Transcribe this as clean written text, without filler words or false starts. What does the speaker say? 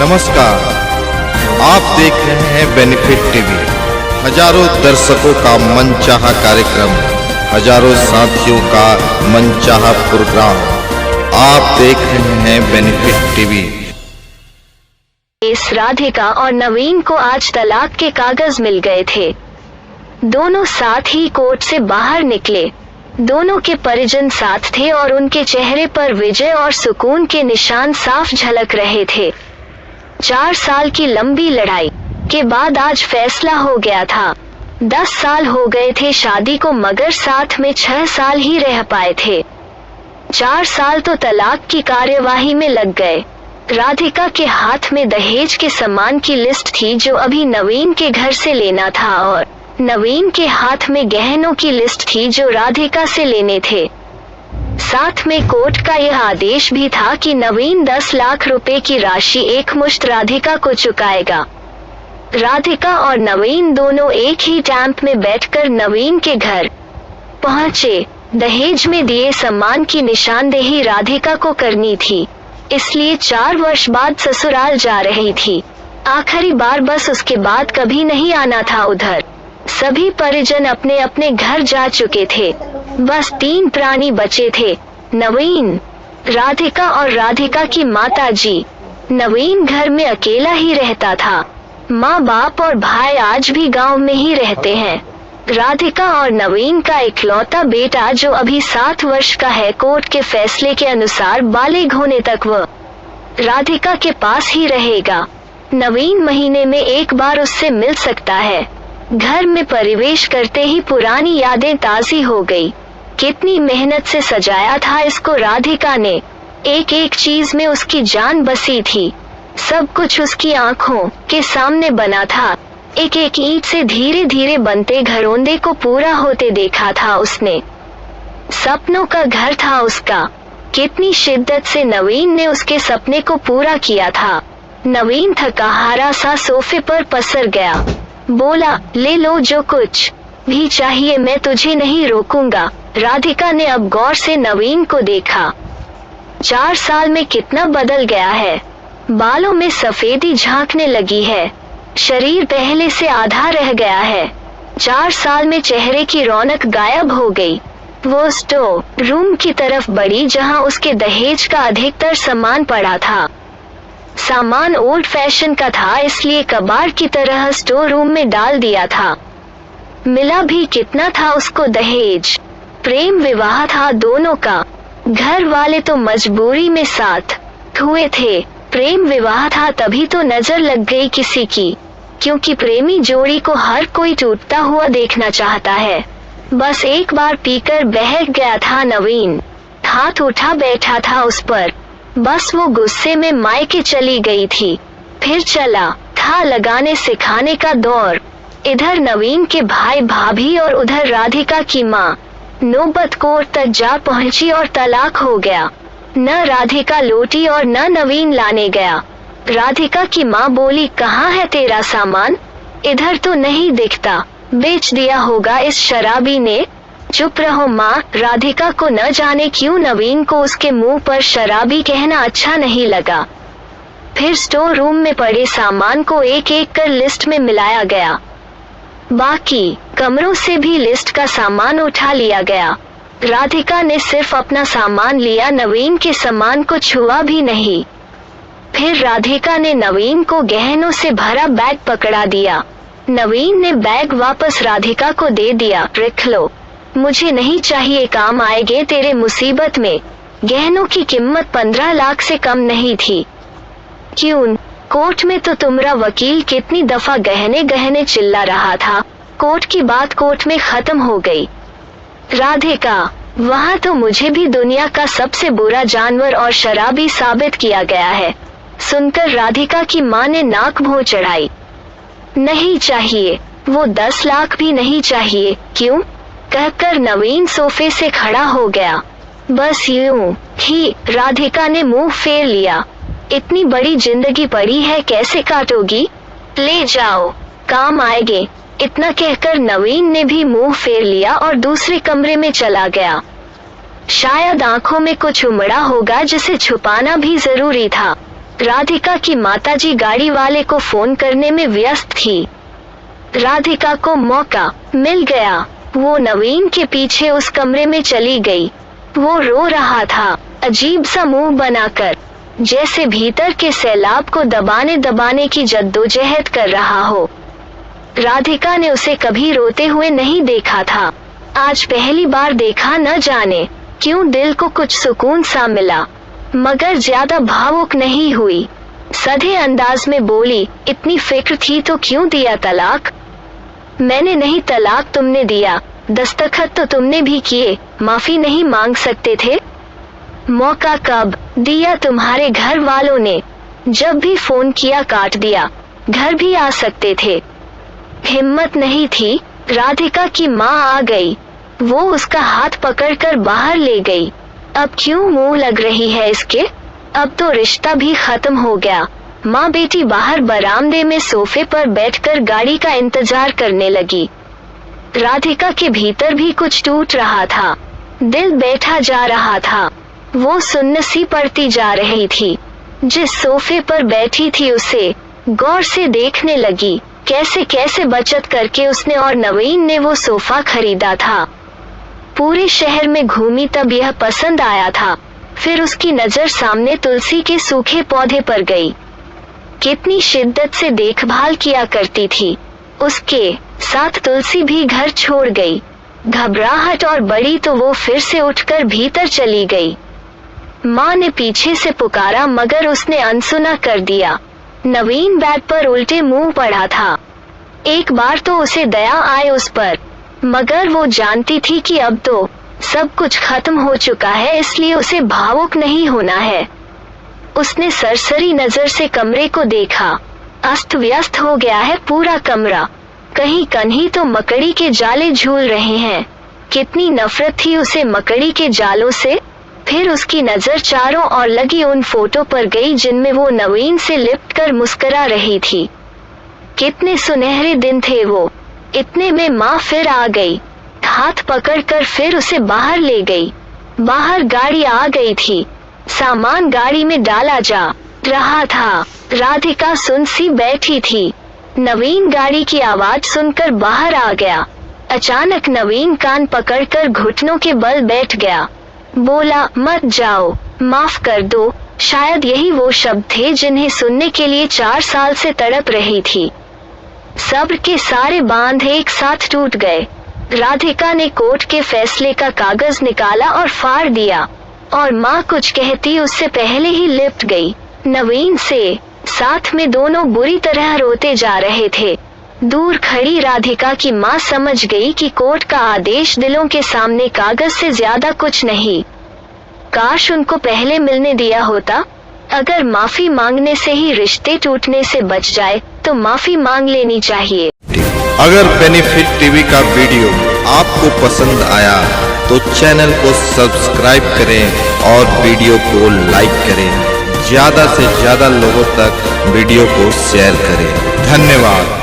नमस्कार, आप देख रहे हैं बेनिफिट टीवी। हजारों दर्शकों का मनचाहा कार्यक्रम, हजारों साथियों का मनचाहा प्रोग्राम, आप देख रहे हैं बेनिफिट टीवी। इस राधिका और नवीन को आज तलाक के कागज मिल गए थे। दोनों साथ ही कोर्ट से बाहर निकले। दोनों के परिजन साथ थे और उनके चेहरे पर विजय और सुकून के निशान साफ झलक रहे थे। 4 साल की लंबी लड़ाई के बाद आज फैसला हो गया था। 10 साल हो गए थे शादी को, मगर साथ में 6 साल ही रह पाए थे। 4 साल तो तलाक की कार्यवाही में लग गए। राधिका के हाथ में दहेज के सामान की लिस्ट थी जो अभी नवीन के घर से लेना था, और नवीन के हाथ में गहनों की लिस्ट थी जो राधिका से लेने थे। साथ में कोर्ट का यह आदेश भी था कि नवीन 10 लाख रुपए की राशि एकमुश्त राधिका को चुकाएगा। राधिका और नवीन दोनों एक ही टैंप में बैठकर नवीन के घर पहुंचे। दहेज में दिए सम्मान की निशानदेही राधिका को करनी थी, इसलिए 4 वर्ष बाद ससुराल जा रही थी। आखिरी बार, बस उसके बाद कभी नहीं आना था उधर। सभी परिजन अपने अपने घर जा चुके थे। बस 3 प्राणी बचे थे, नवीन, राधिका और राधिका की माताजी। नवीन घर में अकेला ही रहता था। माँ बाप और भाई आज भी गांव में ही रहते हैं। राधिका और नवीन का इकलौता बेटा जो अभी 7 वर्ष का है, कोर्ट के फैसले के अनुसार बालिग होने तक वह राधिका के पास ही रहेगा। नवीन महीने में एक बार उससे मिल सकता है। घर में प्रवेश करते ही पुरानी यादें ताज़ी हो गई। कितनी मेहनत से सजाया था इसको राधिका ने। एक एक चीज में उसकी जान बसी थी। सब कुछ उसकी आंखों के सामने बना था। एक एक ईंट से धीरे धीरे बनते घरौंदे को पूरा होते देखा था उसने। सपनों का घर था उसका। कितनी शिद्दत से नवीन ने उसके सपने को पूरा किया था। नवीन थका हारा सा सोफे पर पसर गया। बोला, ले लो जो कुछ भी चाहिए, मैं तुझे नहीं रोकूंगा। राधिका ने अब गौर से नवीन को देखा। 4 साल में कितना बदल गया है। बालों में सफेदी झांकने लगी है। शरीर पहले से आधा रह गया है। 4 साल में चेहरे की रौनक गायब हो गई। वो स्टोर रूम की तरफ बढ़ी जहां उसके दहेज का अधिकतर सामान पड़ा था। सामान ओल्ड फैशन का था, इसलिए कबाड़ की तरह स्टोर रूम में डाल दिया था। मिला भी कितना था उसको दहेज। प्रेम विवाह था दोनों का। घर वाले तो मजबूरी में साथ हुए थे। प्रेम विवाह था तभी तो नजर लग गई किसी की, क्योंकि प्रेमी जोड़ी को हर कोई टूटता हुआ देखना चाहता है। बस एक बार पीकर बहक गया था नवीन। हाथ उठा बैठा था उस पर। बस वो गुस्से में मायके चली गई थी। फिर चला था लगाने सिखाने का दौर। इधर नवीन के भाई भाभी और उधर राधिका की माँ। नौबत कोर्ट तक जा पहुंची और तलाक हो गया। न राधिका लौटी और न नवीन लाने गया। राधिका की माँ बोली, कहाँ है तेरा सामान? इधर तो नहीं दिखता, बेच दिया होगा इस शराबी ने। चुप रहो माँ। राधिका को न जाने क्यों नवीन को उसके मुंह पर शराबी कहना अच्छा नहीं लगा। फिर स्टोर रूम में पड़े सामान को एक एक कर लिस्ट में मिलाया गया। बाकी कमरों से भी लिस्ट का सामान उठा लिया गया। राधिका ने सिर्फ अपना सामान लिया, नवीन के सामान को छुआ भी नहीं। फिर राधिका ने नवीन को गहनों से भरा बैग पकड़ा दिया। नवीन ने बैग वापस राधिका को दे दिया। रख लो, मुझे नहीं चाहिए, काम आएंगे तेरे मुसीबत में। गहनों की कीमत 15 लाख से कम नहीं थी। क्यों? कोर्ट में तो तुम्हारा वकील कितनी दफा गहने गहने चिल्ला रहा था। कोर्ट की बात कोर्ट में खत्म हो गई। राधिका, वहाँ तो मुझे भी दुनिया का सबसे बुरा जानवर और शराबी साबित किया गया है। सुनकर राधिका की माँ ने नाक भौं चढ़ाई। नहीं चाहिए, वो 10 लाख भी नहीं चाहिए। क्यों? कहकर नवीन सोफे से खड़ा हो गया। बस यूं ही राधिका ने मुंह फेर लिया। इतनी बड़ी जिंदगी पड़ी है, कैसे काटोगी? ले जाओ, काम आएंगे। इतना कहकर नवीन ने भी मुंह फेर लिया और दूसरे कमरे में चला गया। शायद आंखों में कुछ उमड़ा होगा जिसे छुपाना भी जरूरी था। राधिका की माताजी गाड़ी वाले को फोन करने में व्यस्त थी। राधिका को मौका मिल गया। वो नवीन के पीछे उस कमरे में चली गई। वो रो रहा था, अजीब सा मुंह बनाकर, जैसे भीतर के सैलाब को दबाने दबाने की जद्दोजहद कर रहा हो। राधिका ने उसे कभी रोते हुए नहीं देखा था। आज पहली बार देखा, न जाने क्यों दिल को कुछ सुकून सा मिला, मगर ज्यादा भावुक नहीं हुई। सधे अंदाज में बोली, इतनी फिक्र थी तो क्यों दिया तलाक? मैंने नहीं, तलाक तुमने दिया, दस्तखत तो तुमने भी किए, माफी नहीं मांग सकते थे? मौका कब दिया तुम्हारे घर वालों ने? जब भी फोन किया काट दिया। घर भी आ सकते थे। हिम्मत नहीं थी। राधिका की माँ आ गई। वो उसका हाथ पकड़कर बाहर ले गई। अब क्यों मुंह लग रही है इसके? अब तो रिश्ता भी खत्म हो गया। माँ बेटी बाहर बरामदे में सोफे पर बैठकर गाड़ी का इंतजार करने लगी। राधिका के भीतर भी कुछ टूट रहा था। दिल बैठा जा रहा था। वो सुन्न सी पड़ती जा रही थी। जिस सोफे पर बैठी थी उसे गौर से देखने लगी। कैसे कैसे बचत करके उसने और नवीन ने वो सोफा खरीदा था। पूरे शहर में घूमी तब यह पसंद आया था। फिर उसकी नजर सामने तुलसी के सूखे पौधे पर गई। कितनी शिद्दत से देखभाल किया करती थी। उसके साथ तुलसी भी घर छोड़ गई। घबराहट और बढ़ी तो वो फिर से उठकर भीतर चली गई। माँ ने पीछे से पुकारा मगर उसने अनसुना कर दिया। नवीन बेड पर उल्टे मुंह पड़ा था। एक बार तो उसे दया आए उस पर, मगर वो जानती थी कि अब तो सब कुछ खत्म हो चुका है, इसलिए उसे भावुक नहीं होना है। उसने सरसरी नजर से कमरे को देखा। अस्त व्यस्त हो गया है पूरा कमरा। कहीं कहीं तो मकड़ी के जाले झूल रहे हैं। कितनी नफरत थी उसे मकड़ी के जालों से। फिर उसकी नजर चारों ओर लगी उन फोटो पर गई जिनमें वो नवीन से लिपटकर मुस्कुरा रही थी। कितने सुनहरे दिन थे वो। इतने में माँ फिर आ गई। हाथ पकड़कर फिर उसे बाहर ले गई। बाहर गाड़ी आ गई थी। सामान गाड़ी में डाला जा रहा था। राधिका सुन सी बैठी थी। नवीन गाड़ी की आवाज सुनकर बाहर आ गया। अचानक नवीन कान पकड़कर घुटनों के बल बैठ गया। बोला, मत जाओ, माफ कर दो। शायद यही वो शब्द थे जिन्हें सुनने के लिए 4 साल से तड़प रही थी। सब्र के सारे बांध एक साथ टूट गए। राधिका ने कोर्ट के फैसले का कागज निकाला और फाड़ दिया, और माँ कुछ कहती उससे पहले ही लिपट गई नवीन से। साथ में दोनों बुरी तरह रोते जा रहे थे। दूर खड़ी राधिका की माँ समझ गई कि कोर्ट का आदेश दिलों के सामने कागज से ज्यादा कुछ नहीं। काश उनको पहले मिलने दिया होता। अगर माफी मांगने से ही रिश्ते टूटने से बच जाए तो माफी मांग लेनी चाहिए। अगर बेनिफिट टीवी का वीडियो आपको पसंद आया तो चैनल को सब्सक्राइब करें और वीडियो को लाइक करें। ज्यादा से ज्यादा लोगों तक वीडियो को शेयर करें। धन्यवाद।